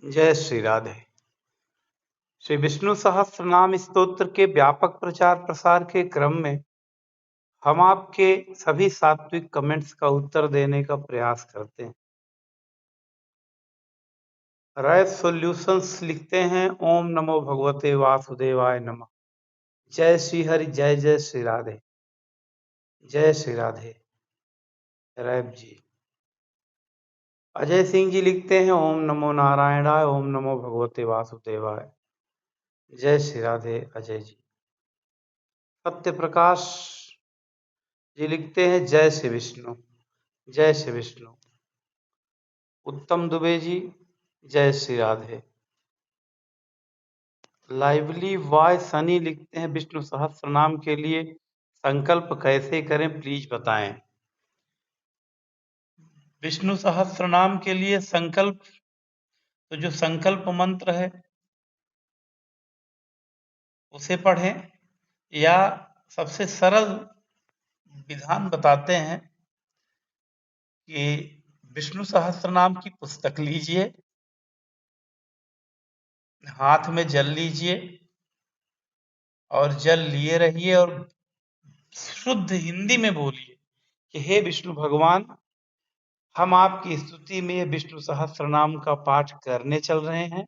जय श्री राधे। श्री विष्णु सहस्त्रनाम स्तोत्र के व्यापक प्रचार प्रसार के क्रम में हम आपके सभी सात्विक कमेंट्स का उत्तर देने का प्रयास करते हैं। राय सॉल्यूशंस लिखते हैं, ओम नमो भगवते वासुदेवाय नमः। जय श्री हरि, जय जय श्री राधे, जय श्री राधे। रैब जी। अजय सिंह जी लिखते हैं, ओम नमो नारायणाय, ओम नमो भगवते वासुदेवाय। जय श्री राधे अजय जी। सत्य प्रकाश जी लिखते हैं, जय श्री विष्णु, जय श्री विष्णु। उत्तम दुबे जी, जय श्री राधे। लाइवली वाय सनी लिखते हैं, विष्णु सहस्त्र नाम के लिए संकल्प कैसे करें प्लीज बताएं। विष्णु सहस्त्र नाम के लिए संकल्प, तो जो संकल्प मंत्र है उसे पढ़ें, या सबसे सरल विधान बताते हैं कि विष्णु सहस्त्र नाम की पुस्तक लीजिए, हाथ में जल लीजिए और जल लिए रहिए और शुद्ध हिंदी में बोलिए कि हे विष्णु भगवान, हम आपकी स्तुति में विष्णु सहस्त्र नाम का पाठ करने चल रहे हैं।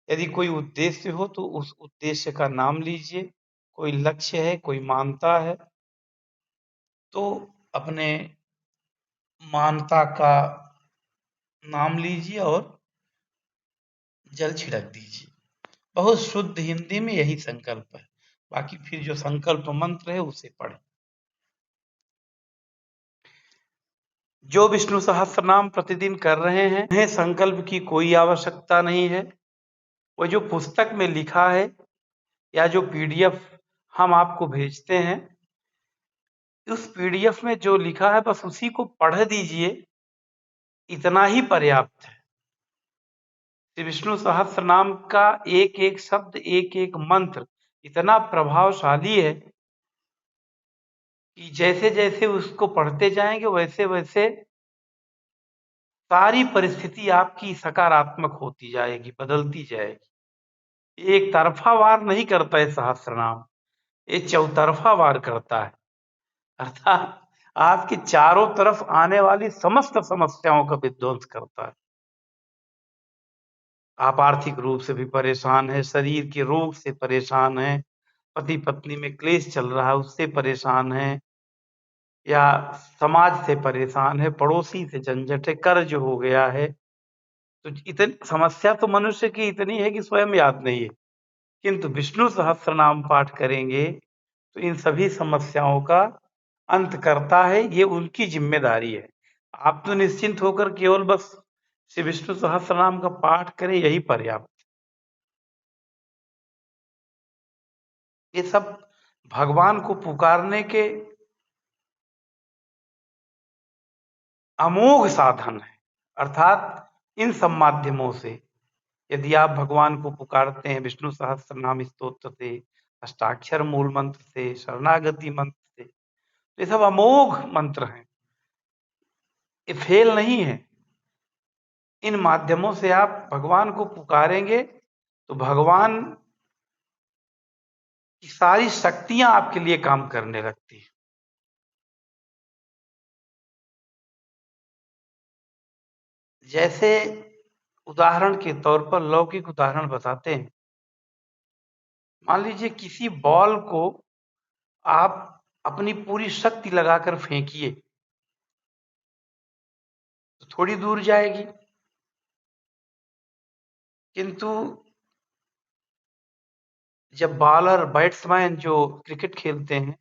यदि कोई उद्देश्य हो तो उस उद्देश्य का नाम लीजिए। कोई लक्ष्य है, कोई मानता है तो अपने मानता का नाम लीजिए और जल छिड़क दीजिए। बहुत शुद्ध हिंदी में यही संकल्प है। बाकी फिर जो संकल्प मंत्र है उसे पढ़ें। जो विष्णु सहस्त्र नाम प्रतिदिन कर रहे हैं उन्हें संकल्प की कोई आवश्यकता नहीं है। वो जो पुस्तक में लिखा है या जो पीडीएफ हम आपको भेजते हैं, उस पीडीएफ में जो लिखा है बस उसी को पढ़ दीजिए, इतना ही पर्याप्त है। श्री विष्णु सहस्त्र नाम का एक एक शब्द, एक एक मंत्र इतना प्रभावशाली है कि जैसे जैसे उसको पढ़ते जाएंगे वैसे वैसे सारी परिस्थिति आपकी सकारात्मक होती जाएगी, बदलती जाएगी। एक तरफा वार नहीं करता है सहस्त्र नाम, ये चौतरफा वार करता है। अर्थात आपके चारों तरफ आने वाली समस्त समस्याओं का विध्वंस करता है। आप आर्थिक रूप से भी परेशान हैं, शरीर के रोग से परेशान हैं, पति पत्नी में क्लेश चल रहा है उससे परेशान हैं, या समाज से परेशान है, पड़ोसी से झंझट है, कर्ज हो गया है, तो इतनी समस्या तो मनुष्य की इतनी है कि स्वयं याद नहीं है। किंतु विष्णु सहस्त्र नाम पाठ करेंगे तो इन सभी समस्याओं का अंत करता है। ये उनकी जिम्मेदारी है। आप तो निश्चिंत होकर केवल बस श्री विष्णु सहस्त्र नाम का पाठ करें, यही पर्याप्त। ये सब भगवान को पुकारने के अमोघ साधन है। अर्थात इन सब माध्यमों से यदि आप भगवान को पुकारते हैं विष्णु सहस्त्र नाम स्तोत्र से, अष्टाक्षर मूल मंत्र से, शरणागति मंत्र से, तो ये सब अमोघ मंत्र हैं, ये फेल नहीं है। इन माध्यमों से आप भगवान को पुकारेंगे तो भगवान की सारी शक्तियां आपके लिए काम करने लगती है। जैसे उदाहरण के तौर पर लौकिक उदाहरण बताते हैं। मान लीजिए किसी बॉल को आप अपनी पूरी शक्ति लगाकर फेंकिए तो थोड़ी दूर जाएगी, किंतु जब बॉलर बैट्समैन जो क्रिकेट खेलते हैं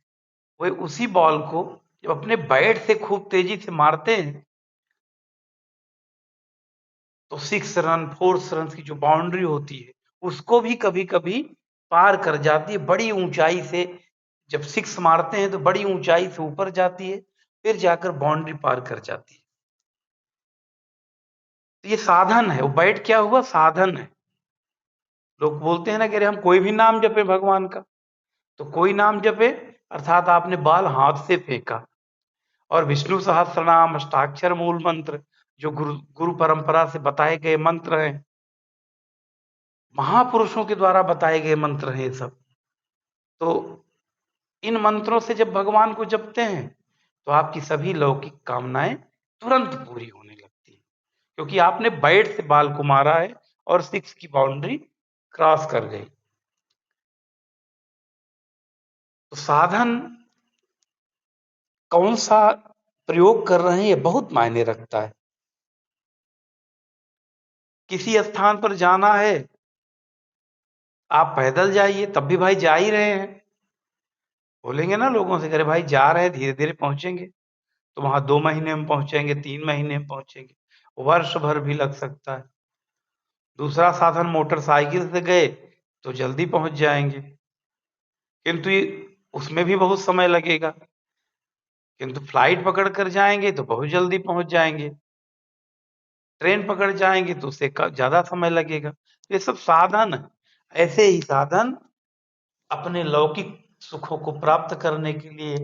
वे उसी बॉल को जब अपने बैट से खूब तेजी से मारते हैं तो 6 रन 4 रन की जो बाउंड्री होती है उसको भी कभी कभी पार कर जाती है। बड़ी ऊंचाई से जब 6 मारते हैं तो बड़ी ऊंचाई से ऊपर जाती है, फिर जाकर बाउंड्री पार कर जाती है। तो ये साधन है। वो बैट क्या हुआ, साधन है। लोग बोलते हैं ना कि अरे हम कोई भी नाम जपे भगवान का, तो कोई नाम जपे अर्थात आपने बाल हाथ से फेंका। और विष्णु सहस्त्र नाम, अष्टाक्षर मूल मंत्र जो गुरु गुरु परंपरा से बताए गए मंत्र हैं, महापुरुषों के द्वारा बताए गए मंत्र हैं ये सब। तो इन मंत्रों से जब भगवान को जपते हैं तो आपकी सभी लौकिक कामनाएं तुरंत पूरी होने लगती हैं, क्योंकि आपने बैट से बाल को मारा है और 6 की बाउंड्री क्रॉस कर गई। तो साधन कौन सा प्रयोग कर रहे हैं ये बहुत मायने रखता है। किसी स्थान पर जाना है, आप पैदल जाइए, तब भी भाई जा ही रहे हैं। बोलेंगे ना लोगों से, अरे भाई जा रहे हैं, धीरे धीरे पहुंचेंगे, तो वहां 2 महीने में पहुंचेंगे, 3 महीने में पहुंचेंगे, वर्ष भर भी लग सकता है। दूसरा साधन मोटरसाइकिल से गए तो जल्दी पहुंच जाएंगे, किंतु उसमें भी बहुत समय लगेगा। किंतु फ्लाइट पकड़ कर जाएंगे तो बहुत जल्दी पहुंच जाएंगे, ट्रेन पकड़ जाएंगे तो उससे ज्यादा समय लगेगा। ये सब साधन है। ऐसे ही साधन अपने लौकिक सुखों को प्राप्त करने के लिए,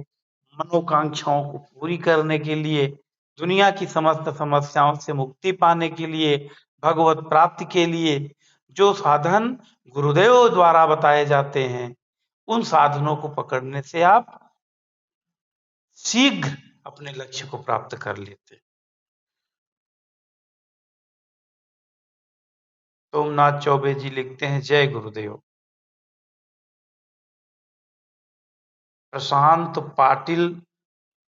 मनोकांक्षाओं को पूरी करने के लिए, दुनिया की समस्त समस्याओं से मुक्ति पाने के लिए, भगवत प्राप्ति के लिए जो साधन गुरुदेव द्वारा बताए जाते हैं, उन साधनों को पकड़ने से आप शीघ्र अपने लक्ष्य को प्राप्त कर लेते। सोमनाथ चौबे जी लिखते हैं, जय गुरुदेव। प्रशांत पाटिल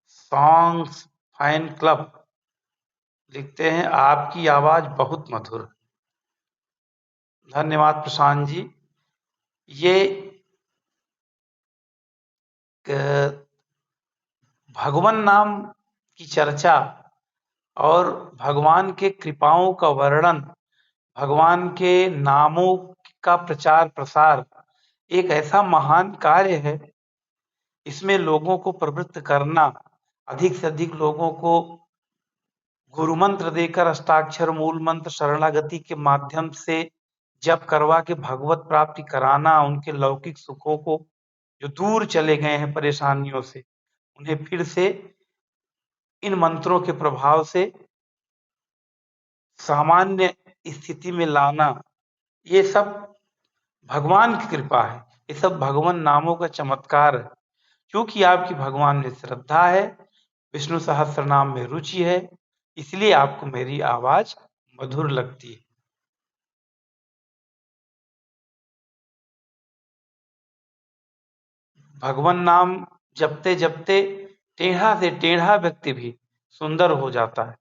सॉन्ग्स फैन क्लब लिखते हैं, आपकी आवाज बहुत मधुर। धन्यवाद प्रशांत जी। ये भगवान नाम की चर्चा और भगवान के कृपाओं का वर्णन, भगवान के नामों का प्रचार प्रसार एक ऐसा महान कार्य है। इसमें लोगों को प्रवृत्त करना, अधिक से अधिक लोगों को गुरु मंत्र देकर, अष्टाक्षर मूल मंत्र शरणागति के माध्यम से जप करवा के भगवत प्राप्ति कराना, उनके लौकिक सुखों को, जो दूर चले गए हैं परेशानियों से, उन्हें फिर से इन मंत्रों के प्रभाव से सामान्य स्थिति में लाना, ये सब भगवान की कृपा है। ये सब भगवान नामों का चमत्कार है। क्योंकि आपकी भगवान में श्रद्धा है, विष्णु सहस्त्र नाम में रुचि है, इसलिए आपको मेरी आवाज मधुर लगती है। भगवान नाम जपते जपते टेढ़ा से टेढ़ा व्यक्ति भी सुंदर हो जाता है।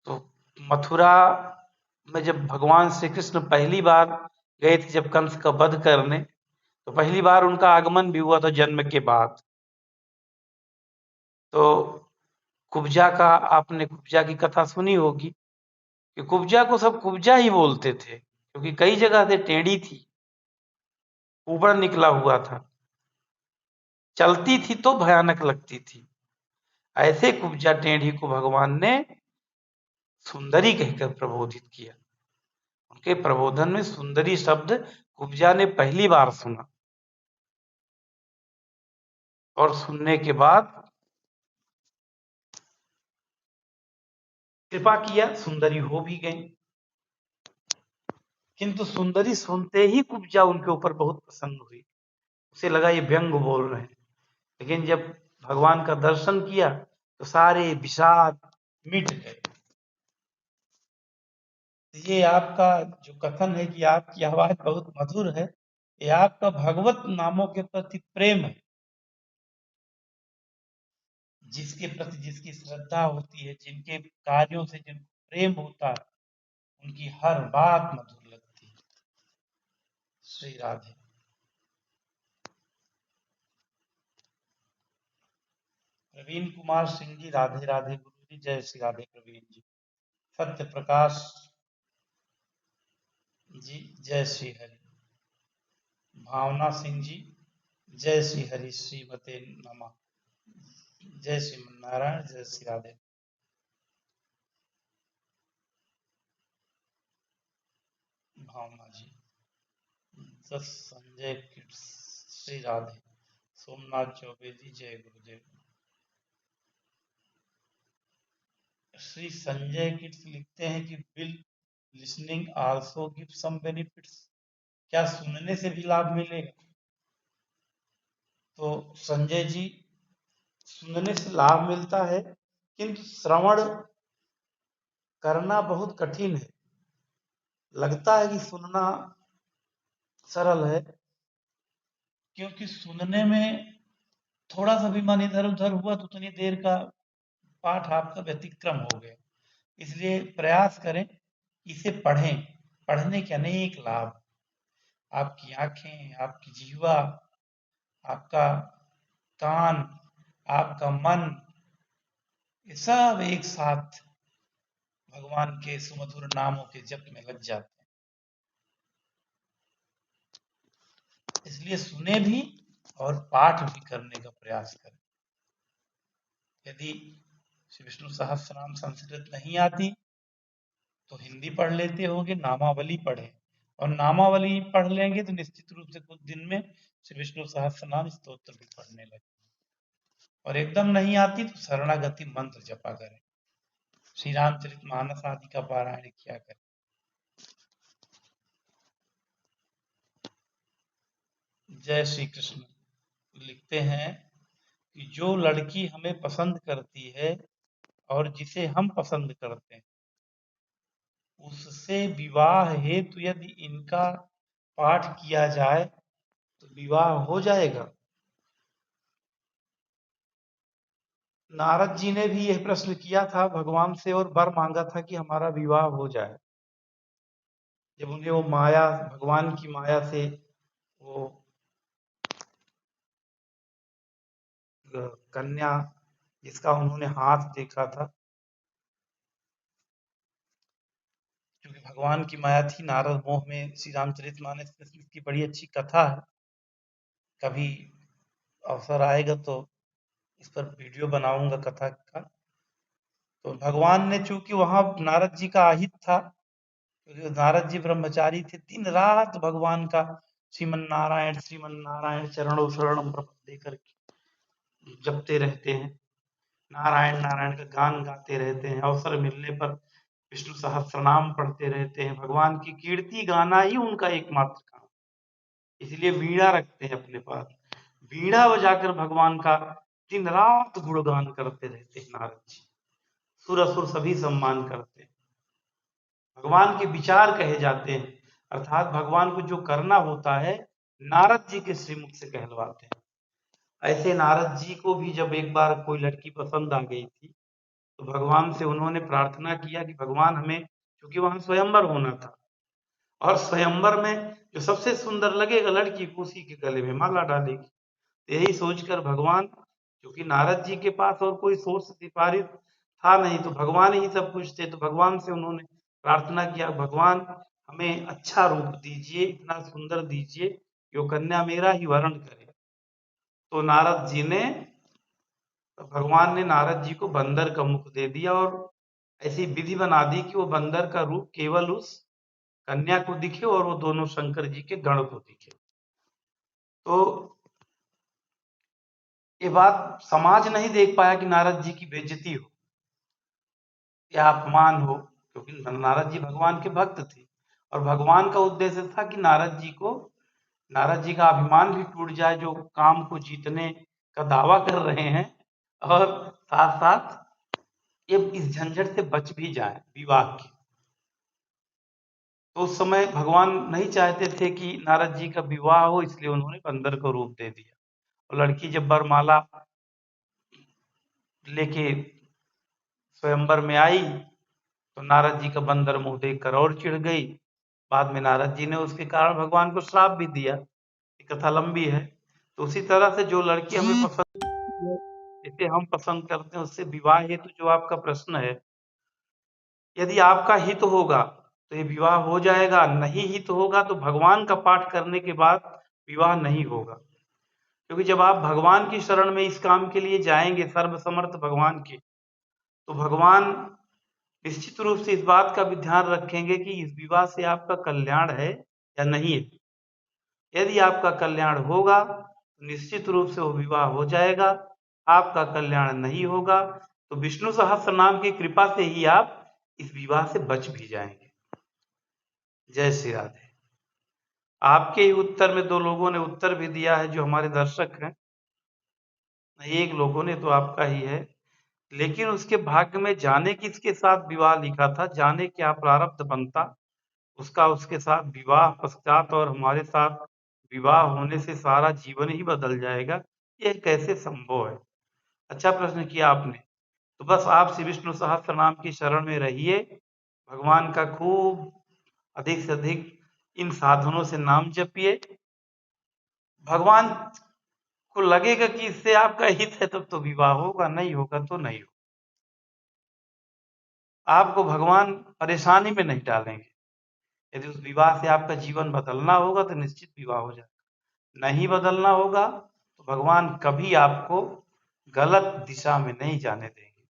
तो मथुरा में जब भगवान श्री कृष्ण पहली बार गए थे, जब कंस का वध करने, तो पहली बार उनका आगमन भी हुआ था जन्म के बाद। तो कुब्जा का, आपने कुब्जा की कथा सुनी होगी कि कुब्जा को सब कुब्जा ही बोलते थे, क्योंकि कई जगह से टेढ़ी थी, ऊपर निकला हुआ था, चलती थी तो भयानक लगती थी। ऐसे कुब्जा टेढ़ी को भगवान ने सुंदरी कहकर प्रबोधित किया। उनके प्रबोधन में सुंदरी शब्द कुब्जा ने पहली बार सुना, और सुनने के बाद कृपा किया, सुंदरी हो भी गई। किंतु सुंदरी सुनते ही कुब्जा उनके ऊपर बहुत प्रसन्न हुई, उसे लगा ये व्यंग बोल रहे हैं। लेकिन जब भगवान का दर्शन किया तो सारे विषाद मिट गए। ये आपका जो कथन है कि आपकी आवाज बहुत मधुर है, ये आपका भगवत नामों के प्रति प्रेम है। जिसके प्रति जिसकी श्रद्धा होती है, जिनके कार्यों से जिनको प्रेम होता है, उनकी हर बात मधुर लगती है। श्री राधे। प्रवीण कुमार सिंह जी, राधे राधे गुरु जी। जय श्री राधे प्रवीण जी। सत्य प्रकाश जी, जय श्री हरि। भावना सिंह जी, जय श्री हरि श्रीमते नमः। जय श्रीमन नारायण, जय श्री राधे। भावना जी, जस संजय किड्स, श्री राधे। सोमनाथ चौबे जी, जय गुरुदेव। श्री संजय किट्स लिखते हैं कि will listening also give some benefits, क्या सुनने से भी लाभ मिलेगा? तो संजय जी, सुनने से लाभ मिलता है, किंतु श्रवण करना बहुत कठिन है। लगता है कि सुनना सरल है, क्योंकि सुनने में थोड़ा सा भी मन इधर उधर हुआ तो उतनी देर का पाठ आपका व्यतिक्रम हो गया। इसलिए प्रयास करें, इसे पढ़ें। पढ़ने के अनेक लाभ, आपकी आंखें, आपकी जीवा, आपका कान, आपका मन, ये सब एक साथ भगवान के सुमधुर नामों के जप में लग जाते हैं। इसलिए सुने भी और पाठ भी करने का प्रयास करें। यदि श्री विष्णु सहस्त्रनाम संस्कृत नहीं आती तो हिंदी पढ़ लेते होंगे, नामावली पढ़ें, और नामावली पढ़ लेंगे तो निश्चित रूप से कुछ दिन में श्री विष्णु सहस्त्रनाम स्तोत्र भी पढ़ने लगे। और एकदम नहीं आती तो शरणागति मंत्र जपा करें, श्री रामचरित मानस आदि का पारायण किया करें। जय श्री कृष्ण लिखते हैं कि जो लड़की हमें पसंद करती है और जिसे हम पसंद करते हैं, उससे विवाह हेतु यदि इनका पाठ किया जाए तो विवाह हो जाएगा। नारद जी ने भी यह प्रश्न किया था भगवान से और वर मांगा था कि हमारा विवाह हो जाए। जब उन्हें वो माया, भगवान की माया से वो कन्या जिसका उन्होंने हाथ देखा था, क्योंकि भगवान की माया थी, नारद मोह में श्री रामचरितमानस की बड़ी अच्छी कथा है। कभी अवसर आएगा तो इस पर वीडियो बनाऊंगा कथा का। तो भगवान ने, चूंकि वहां नारद जी का आहित था, क्योंकि नारद जी ब्रह्मचारी थे, दिन रात भगवान का श्रीमन नारायण चरणों शरणम प्रपद्ये करके जपते रहते हैं, नारायण नारायण का गान गाते रहते हैं, अवसर मिलने पर विष्णु सहस्त्रनाम पढ़ते रहते हैं। भगवान की कीर्ति गाना ही उनका एकमात्र काम, इसलिए वीणा रखते हैं अपने पास। वीणा बजाकर भगवान का दिन रात गुणगान करते रहते हैं नारद जी। सुर असुर सभी सम्मान करते हैं, भगवान के विचार कहे जाते हैं, अर्थात भगवान को जो करना होता है नारद जी के श्रीमुख से कहलवाते हैं। ऐसे नारद जी को भी जब एक बार कोई लड़की पसंद आ गई थी तो भगवान से उन्होंने प्रार्थना किया कि भगवान हमें, क्योंकि वहां स्वयंवर होना था, और स्वयंवर में जो सबसे सुंदर लगेगा लड़की को उसी के गले में माला डालेगी। यही सोचकर भगवान, क्योंकि नारद जी के पास और कोई सोर्स सिफारिश था नहीं, तो भगवान ही सब कुछ थे, तो भगवान से उन्होंने प्रार्थना किया, भगवान हमें अच्छा रूप दीजिए, इतना सुंदर दीजिए कि वो कन्या मेरा ही वरण करे। तो नारद जी ने, भगवान ने नारद जी को बंदर का मुख दे दिया और ऐसी विधि बना दी कि वो बंदर का रूप केवल उस कन्या को दिखे और वो दोनों शंकर जी के गण को दिखे। तो ये बात समाज नहीं देख पाया कि नारद जी की बेइज्जती हो या अपमान हो, क्योंकि नारद जी भगवान के भक्त थे और भगवान का उद्देश्य था कि नारद जी का अभिमान भी टूट जाए, जो काम को जीतने का दावा कर रहे हैं, और साथ साथ ये इस झंझट से बच भी जाए विवाह की। तो उस समय भगवान नहीं चाहते थे कि नारद जी का विवाह हो, इसलिए उन्होंने बंदर को रूप दे दिया। और लड़की जब वरमाला लेके स्वयंवर में आई तो नारद जी का बंदर मुंह देखकर और चिढ़ गई। बाद में नारद जी ने उसके कारण भगवान को श्राप भी दिया। ये कथा लंबी है। तो उसी तरह से जो लड़की हमें पसंद है, जिसे हम पसंद करते हैं, उससे विवाह हेतु जो आपका प्रश्न है, यदि आपका हित होगा तो ये विवाह हो जाएगा, नहीं हित होगा तो भगवान का पाठ करने के बाद विवाह नहीं होगा। क्योंकि जब आप भगवान की शरण में इस काम के लिए जाएंगे, सर्वसमर्थ भगवान के, तो भगवान निश्चित रूप से इस बात का भी ध्यान रखेंगे कि इस विवाह से आपका कल्याण है या नहीं है। यदि आपका कल्याण होगा, निश्चित रूप से वो विवाह हो जाएगा, आपका कल्याण नहीं होगा। तो विष्णु सहस्त्र नाम की कृपा से ही आप इस विवाह से बच भी जाएंगे। जय श्री राधे। आपके ही उत्तर में 2 लोगों ने उत्तर भी दिया है जो हमारे दर्शक हैं। एक लोगों ने तो आपका ही है, लेकिन उसके भाग्य में जाने किसके साथ विवाह लिखा था, जाने क्या प्रारब्ध बनता, उसका उसके साथ विवाह पश्चात और हमारे साथ विवाह होने से सारा जीवन ही बदल जाएगा। यह कैसे संभव है? अच्छा प्रश्न किया आपने। तो बस आप श्री विष्णु सहस्त्र नाम की शरण में रहिए, भगवान का खूब अधिक से अधिक इन साधनों से नाम जपिए। भगवान को लगेगा कि इससे आपका हित है तब तो विवाह होगा, नहीं होगा तो नहीं होगा। आपको भगवान परेशानी में नहीं डालेंगे। यदि उस विवाह से आपका जीवन बदलना होगा तो निश्चित विवाह हो जाएगा, नहीं बदलना होगा तो भगवान कभी आपको गलत दिशा में नहीं जाने देंगे।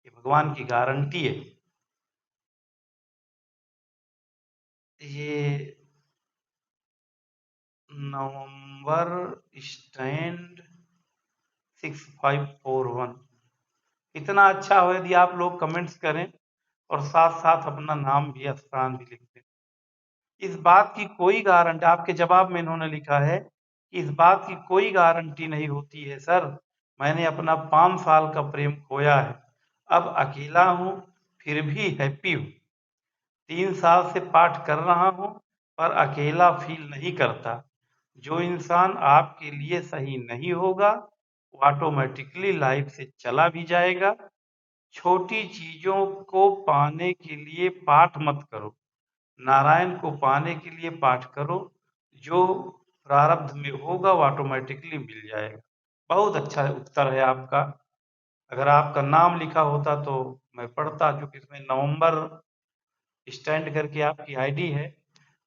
ये भगवान की गारंटी है। ये नवंबर स्टैंड 6541 इतना अच्छा हो यदि आप लोग कमेंट्स करें और साथ साथ अपना नाम भी स्थान भी लिख दें। इस बात की कोई गारंटी, आपके जवाब में इन्होंने लिखा है कि इस बात की कोई गारंटी नहीं होती है सर, मैंने अपना 5 साल का प्रेम खोया है, अब अकेला हूँ फिर भी हैप्पी हूँ। 3 साल से पाठ कर रहा हूँ पर अकेला फील नहीं करता। जो इंसान आपके लिए सही नहीं होगा वो ऑटोमेटिकली लाइफ से चला भी जाएगा। छोटी चीजों को पाने के लिए पाठ मत करो, नारायण को पाने के लिए पाठ करो। जो प्रारब्ध में होगा वो ऑटोमेटिकली मिल जाएगा। बहुत अच्छा उत्तर है आपका। अगर आपका नाम लिखा होता तो मैं पढ़ता, जो कि इसमें नवंबर स्टैंड करके आपकी आईडी है।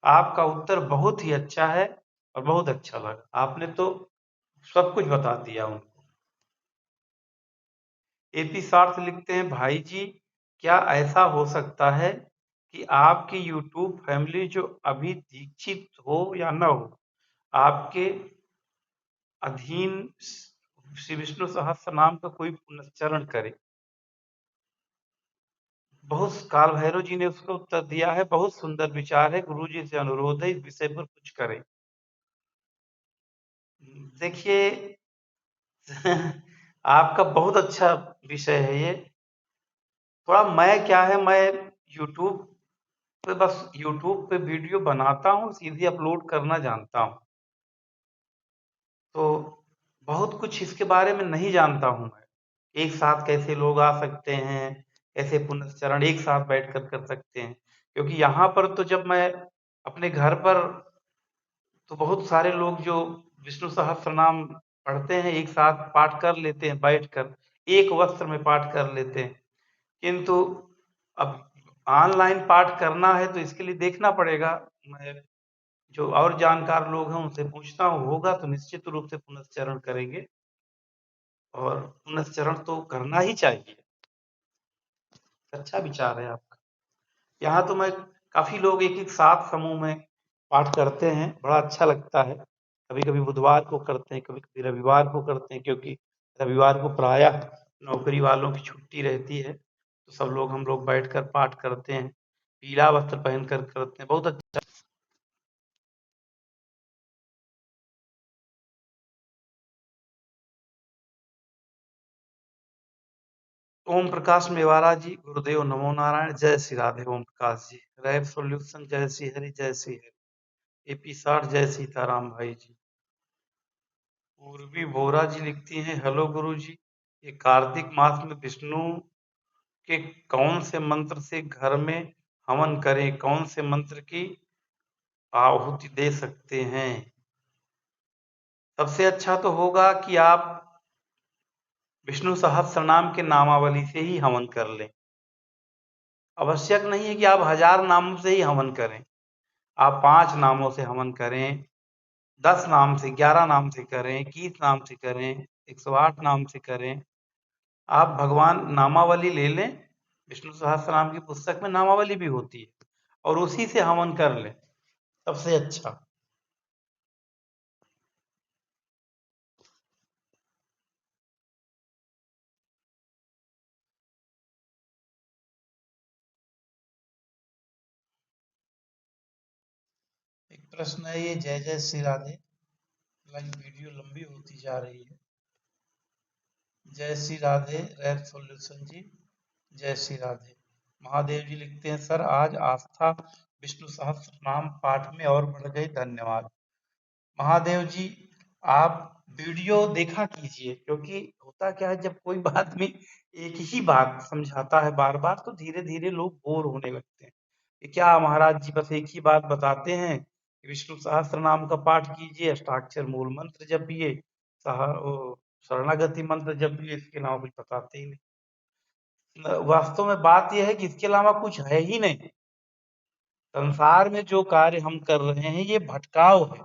आपका उत्तर बहुत ही अच्छा है और बहुत अच्छा लगा। आपने तो सब कुछ बता दिया उनको। एपी सार्थ लिखते हैं, भाई जी क्या ऐसा हो सकता है कि आपकी यूट्यूब फैमिली जो अभी दीक्षित हो या न हो, आपके अधीन श्री विष्णु सहस्त्र नाम का कोई पुनश्चरण करे? बहुत काल भैरव जी ने उसका उत्तर दिया है, बहुत सुंदर विचार है, गुरु जी से अनुरोध है इस विषय पर कुछ करें। देखिए आपका बहुत अच्छा विषय है ये। थोड़ा मैं क्या है, मैं यूट्यूब पे बस यूट्यूब पे वीडियो बनाता हूँ, सीधे अपलोड करना जानता हूँ। तो बहुत कुछ इसके बारे में नहीं जानता हूँ मैं। एक साथ कैसे लोग आ सकते हैं, कैसे पुनश्चरण एक साथ बैठकर कर सकते हैं। क्योंकि यहाँ पर तो जब मैं अपने घर पर, तो बहुत सारे लोग जो विष्णु सहस्त्रनाम पढ़ते हैं एक साथ पाठ कर लेते हैं बैठकर, एक वस्त्र में पाठ कर लेते हैं। किंतु अब ऑनलाइन पाठ करना है तो इसके लिए देखना पड़ेगा। मैं जो और जानकार लोग हैं उनसे पूछता हूँ, होगा तो निश्चित रूप से पुनश्चरण करेंगे और पुनश्चरण तो करना ही चाहिए। अच्छा विचार है आपका। यहाँ तो मैं काफ़ी लोग एक-एक साथ समूह में पाठ करते हैं, बड़ा अच्छा लगता है। कभी-कभी बुधवार को करते हैं, कभी-कभी रविवार को करते हैं, क्योंकि रविवार को प्रायः नौकरी वालों की छुट्टी रहती है, तो सब लोग हम लोग बैठकर पाठ करते हैं। पीला वस्त्र पहनकर करते हैं, बहुत अच्छा। ओम प्रकाश मेवाड़ा जी, गुरुदेव नमो नारायण, जय श्री राधे। ओम प्रकाश जी, रैप सॉल्यूशन, जय श्री हरि, जय श्री हरि। एपी 60, जय सीताराम भाई जी। पूर्वी बोरा जी लिखती हैं, हेलो गुरु जी, ये कार्तिक मास में विष्णु के कौन से मंत्र से घर में हवन करें, कौन से मंत्र की आहुति दे सकते हैं? सबसे अच्छा तो होगा कि आप विष्णु सहस्त्रनाम के नामावली से ही हवन कर लें। आवश्यक नहीं है कि आप 1000 नामों से ही हवन करें। आप 5 नामों से हवन करें, 10 नाम से, 11 नाम से करें, 21 नाम से करें, 108 नाम से करें। आप भगवान नामावली ले लें, विष्णु सहस्त्रनाम की पुस्तक में नामावली भी होती है, और उसी से हवन कर लें, सबसे अच्छा। प्रश्न है ये, जय जय श्री राधे। हालांकि वीडियो लंबी होती जा रही है। जय श्री राधे रैप सॉल्यूशन जी, जय श्री राधे। महादेव जी लिखते हैं, सर आज आस्था विष्णु सहस्त्र नाम पाठ में और बढ़ गई, धन्यवाद। महादेव जी, आप वीडियो देखा कीजिए, क्योंकि होता क्या है, जब कोई आदमी एक ही बात समझाता है बार बार तो धीरे धीरे लोग बोर होने लगते हैं कि क्या महाराज जी बस एक ही बात बताते हैं कि विष्णु सहस्त्र नाम का पाठ कीजिए, अष्टाक्षर मूल मंत्र जपिए, शरणागति मंत्र जपिए, इसके अलावा कुछ बताते ही नहीं। वास्तव में बात यह है कि इसके अलावा कुछ है ही नहीं। संसार में जो कार्य हम कर रहे हैं ये भटकाव है,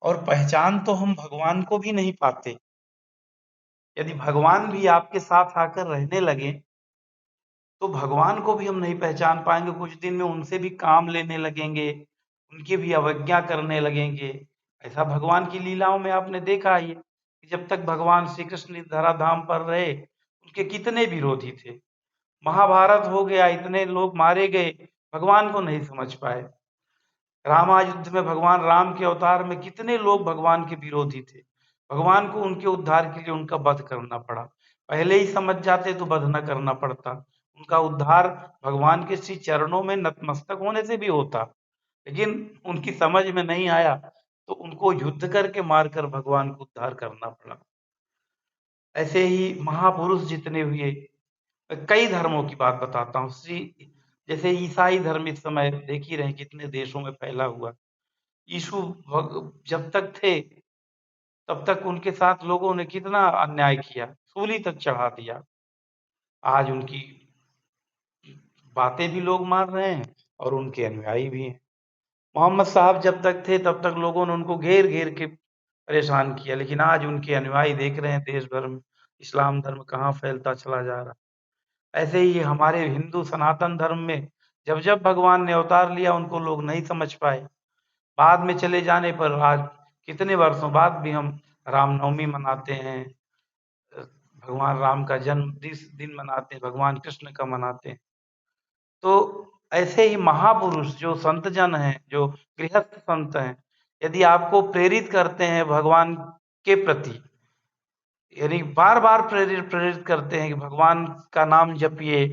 और पहचान तो हम भगवान को भी नहीं पाते। यदि भगवान भी आपके साथ आकर रहने लगे तो भगवान को भी हम नहीं पहचान पाएंगे। कुछ दिन में उनसे भी काम लेने लगेंगे, उनकी भी अवज्ञा करने लगेंगे। ऐसा भगवान की लीलाओं में आपने देखा ही है कि जब तक भगवान श्री कृष्ण इस धराधाम पर रहे, उनके कितने विरोधी थे। महाभारत हो गया, इतने लोग मारे गए, भगवान को नहीं समझ पाए। रामायुद्ध में भगवान राम के अवतार में कितने लोग भगवान के विरोधी थे, भगवान को उनके उद्धार के लिए उनका वध करना पड़ा। पहले ही समझ जाते तो वध न करना पड़ता, उनका उद्धार भगवान के श्री चरणों में नतमस्तक होने से भी होता। लेकिन उनकी समझ में नहीं आया तो उनको युद्ध करके मारकर भगवान को उद्धार करना पड़ा। ऐसे ही महापुरुष जितने हुए, कई धर्मों की बात बताता हूँ। जैसे ईसाई धर्म इस समय देख ही रहे कितने देशों में फैला हुआ। यीशु जब तक थे तब तक उनके साथ लोगों ने कितना अन्याय किया, सूली तक चढ़ा दिया। आज उनकी बातें भी लोग मान रहे हैं और उनके अनुयायी भी हैं। मोहम्मद साहब जब तक थे तब तक लोगों ने उनको घेर घेर के परेशान किया, लेकिन आज उनके अनुयायी देख रहे हैं देश भर में इस्लाम धर्म कहाँ फैलता चला जा रहा। ऐसे ही हमारे हिंदू सनातन धर्म में जब जब भगवान ने अवतार लिया उनको लोग नहीं समझ पाए। बाद में चले जाने पर आज कितने वर्षों बाद भी हम रामनवमी मनाते हैं, भगवान राम का जन्म दिन मनाते हैं, भगवान कृष्ण का मनाते हैं। तो ऐसे ही महापुरुष जो संत जन हैं, जो गृहस्थ संत हैं, यदि आपको प्रेरित करते हैं भगवान के प्रति, यानी बार बार प्रेरित करते हैं कि भगवान का नाम जपिए,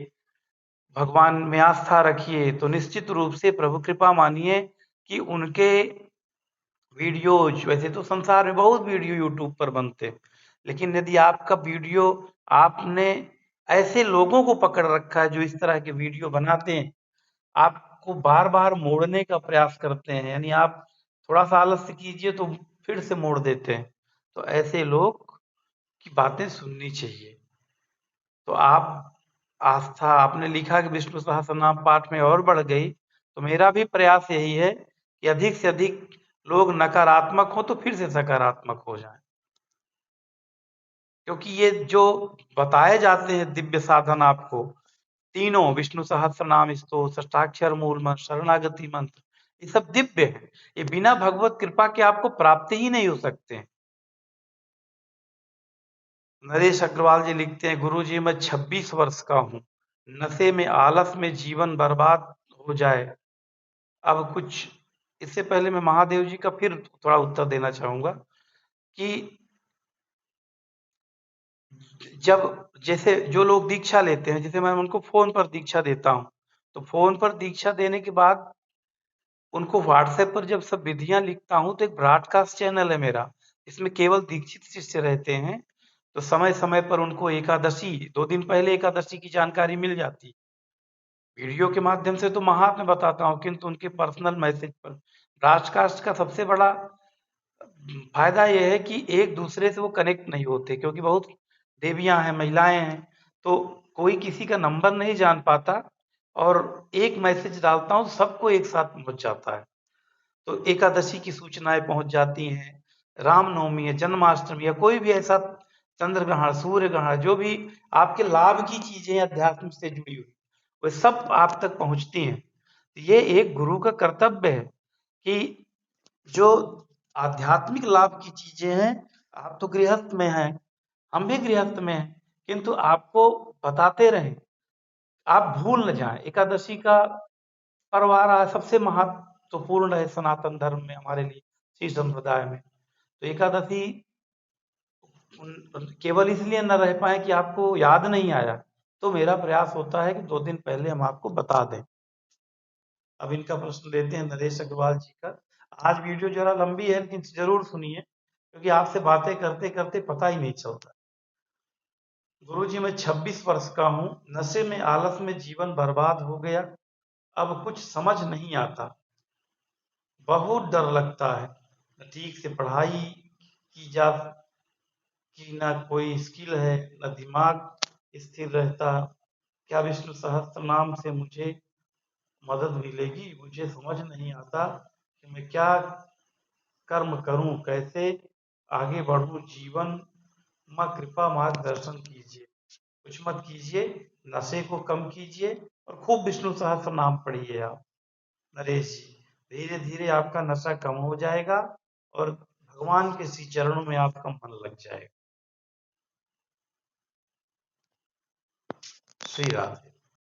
भगवान में आस्था रखिए, तो निश्चित रूप से प्रभु कृपा मानिए कि उनके वीडियोज, वैसे तो संसार में बहुत वीडियो यूट्यूब पर बनते हैं, लेकिन यदि आपका वीडियो, आपने ऐसे लोगों को पकड़ रखा है जो इस तरह के वीडियो बनाते हैं, आपको बार बार मोड़ने का प्रयास करते हैं, यानी आप थोड़ा सा आलस्य कीजिए तो फिर से मोड़ देते हैं, तो ऐसे लोग की बातें सुननी चाहिए। तो आप आस्था, आपने लिखा कि विष्णु सहस्त्रनाम पाठ में और बढ़ गई, तो मेरा भी प्रयास यही है कि अधिक से अधिक लोग नकारात्मक हो तो फिर से सकारात्मक हो जाएं, क्योंकि ये जो बताए जाते हैं दिव्य साधन आपको, तीनों विष्णु सहस्त्र नाम स्तोत्र, अष्टाक्षर मूल मंत्र, शरणागति मंत्र, ये सब दिव्य है। ये बिना भगवत कृपा के आपको प्राप्त ही नहीं हो सकते हैं। नरेश अग्रवाल जी लिखते हैं, गुरु जी मैं 26 वर्ष का हूँ, नशे में आलस में जीवन बर्बाद हो जाए। अब कुछ इससे पहले मैं महादेव जी का फिर थोड़ा उत्तर देना चाहूंगा कि जब जैसे जो लोग दीक्षा लेते हैं, जैसे मैं उनको फोन पर दीक्षा देता हूँ, तो फोन पर दीक्षा देने के बाद उनको व्हाट्सएप पर जब सब विधियां लिखता हूँ तो एक ब्रॉडकास्ट चैनल है मेरा, इसमें केवल दीक्षित शिष्य रहते हैं, तो समय समय पर उनको एकादशी 2 दिन पहले एकादशी की जानकारी मिल जाती। वीडियो के माध्यम से तो महात्म्य बताता हूँ, किंतु उनके पर्सनल मैसेज पर ब्रॉडकास्ट का सबसे बड़ा फायदा यह है कि एक दूसरे से वो कनेक्ट नहीं होते, क्योंकि बहुत देवियां हैं, महिलाएं हैं, तो कोई किसी का नंबर नहीं जान पाता, और एक मैसेज डालता हूँ सबको एक साथ पहुंच जाता है। तो एकादशी की सूचनाएं पहुंच जाती हैं, रामनवमी है, जन्माष्टमी या कोई भी ऐसा चंद्र ग्रहण, सूर्य ग्रहण, जो भी आपके लाभ की चीजें अध्यात्म से जुड़ी हुई, वे सब आप तक पहुंचती हैं। ये एक गुरु का कर्तव्य है कि जो आध्यात्मिक लाभ की चीजें हैं, आप तो गृहस्थ में हैं, हम भी गृहस्थ में हैं, किंतु आपको बताते रहें, आप भूल न जाएं। एकादशी का पर्व आ रहा है, सबसे महत्वपूर्ण है सनातन धर्म में, हमारे लिए, श्री संप्रदाय में। तो एकादशी केवल इसलिए न रह पाए कि आपको याद नहीं आया, तो मेरा प्रयास होता है कि 2 दिन पहले हम आपको बता दें। अब इनका प्रश्न लेते हैं नरेश अग्रवाल जी का। आज वीडियो जरा लंबी है, लेकिन जरूर सुनिए, क्योंकि आपसे बातें करते करते पता ही नहीं चलता। गुरुजी, मैं 26 वर्ष का हूँ, नशे में आलस में जीवन बर्बाद हो गया, अब कुछ समझ नहीं आता, बहुत डर लगता है, न ठीक से पढ़ाई की जा कि ना कोई स्किल है, न दिमाग स्थिर रहता। क्या विष्णु सहस्त्र नाम से मुझे मदद मिलेगी? मुझे समझ नहीं आता कि मैं क्या कर्म करूं, कैसे आगे बढ़ूं जीवन। मां कृपा मार्गदर्शन कीजिए, कुछ मत कीजिए, नशे को कम कीजिए और खूब विष्णु सहस्त्र नाम पढ़िए आप नरेश जी। धीरे धीरे आपका नशा कम हो जाएगा और भगवान के श्री चरणों में आपका मन लग जाएगा। श्री राधे।